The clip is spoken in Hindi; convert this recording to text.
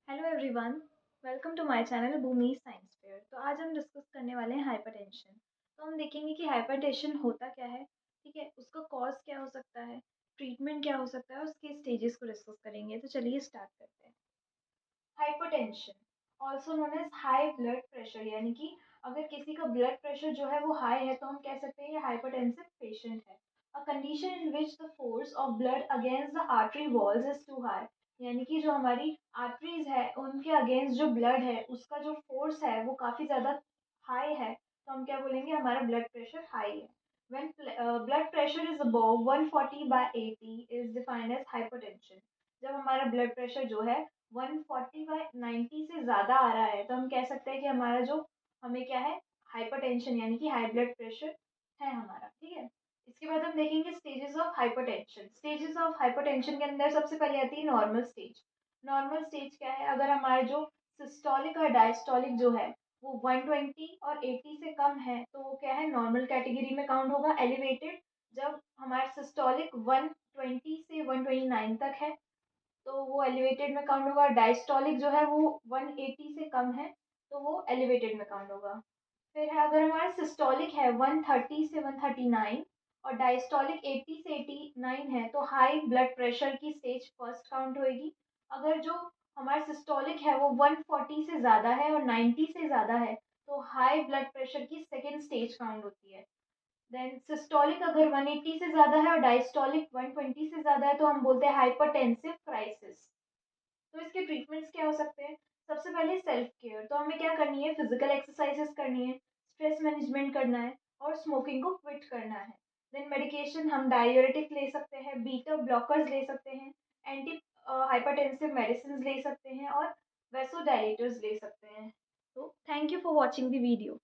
Hello everyone, welcome to my channel Bhoomi science fair. तो आज हम डिस्कस करने वाले हैं हाइपरटेंशन। तो हम देखेंगे कि हाइपरटेंशन होता क्या है, ठीक है, उसका कॉज क्या हो सकता है, ट्रीटमेंट क्या हो सकता है, उसके स्टेजेस को डिस्कस करेंगे। तो चलिए स्टार्ट करते हैं। Hypertension also known as high blood pressure, यानी कि अगर किसी का ब्लड प्रेशर जो है वो हाई है तो हम कह सकते हैं ये हाइपरटेंसिव पेशेंट है। A condition in which the force of blood against the artery walls is too high, यानी कि जो हमारी आर्टरीज है उनके अगेंस्ट जो ब्लड है उसका जो फोर्स है वो काफ़ी ज़्यादा हाई है, तो हम क्या बोलेंगे, हमारा ब्लड प्रेशर हाई है। When blood pressure is above 140/80 is defined as hypertension। जब हमारा ब्लड प्रेशर जो है 140/90 से ज़्यादा आ रहा है तो हम कह सकते हैं कि हमारा जो हमें क्या है, हाइपरटेंशन यानी कि हाई ब्लड प्रेशर है हमारा, ठीक है। इसके बाद हम देखेंगे stages of hypertension. Stages of hypertension के अंदर सबसे पहले आती है नॉर्मल स्टेज। नॉर्मल स्टेज क्या है, अगर हमारा जो सिस्टोलिक और डायस्टोलिक जो है वो 120 और 80 से कम है तो वो क्या है, नॉर्मल कैटेगरी में काउंट होगा। एलिवेटेड जब हमारा सिस्टोलिक 120 से 129 तक है तो वो एलिवेटेड में काउंट होगा। डायस्टोलिक जो है वो 180 से कम है तो वो एलिवेटेड में काउंट होगा। फिर है अगर हमारा सिस्टोलिक है 130 से 139 और डायस्टोलिक 80 से 89 है तो हाई ब्लड प्रेशर की स्टेज फर्स्ट काउंट होएगी। अगर जो हमारा सिस्टोलिक है वो 140 से ज़्यादा है और 90 से ज़्यादा है तो हाई ब्लड प्रेशर की सेकेंड स्टेज काउंट होती है। देन सिस्टोलिक अगर 180 से ज़्यादा है और डायस्टोलिक 120 से ज़्यादा है तो हम बोलते हैं हाइपरटेंसिव क्राइसिस। तो इसके ट्रीटमेंट्स क्या हो सकते हैं। सबसे पहले सेल्फ केयर, तो हमें क्या करनी है, फिजिकल एक्सरसाइजेस करनी है, स्ट्रेस मैनेजमेंट करना है और स्मोकिंग को क्विट करना है। देन मेडिकेशन हम डाययूरेटिक ले सकते हैं, बीटा ब्लॉकर्स ले सकते हैं, एंटी हाइपरटेंसिव मेडिसिन ले सकते हैं और वेसोडाइलेटर्स ले सकते हैं। तो thank you for watching the video.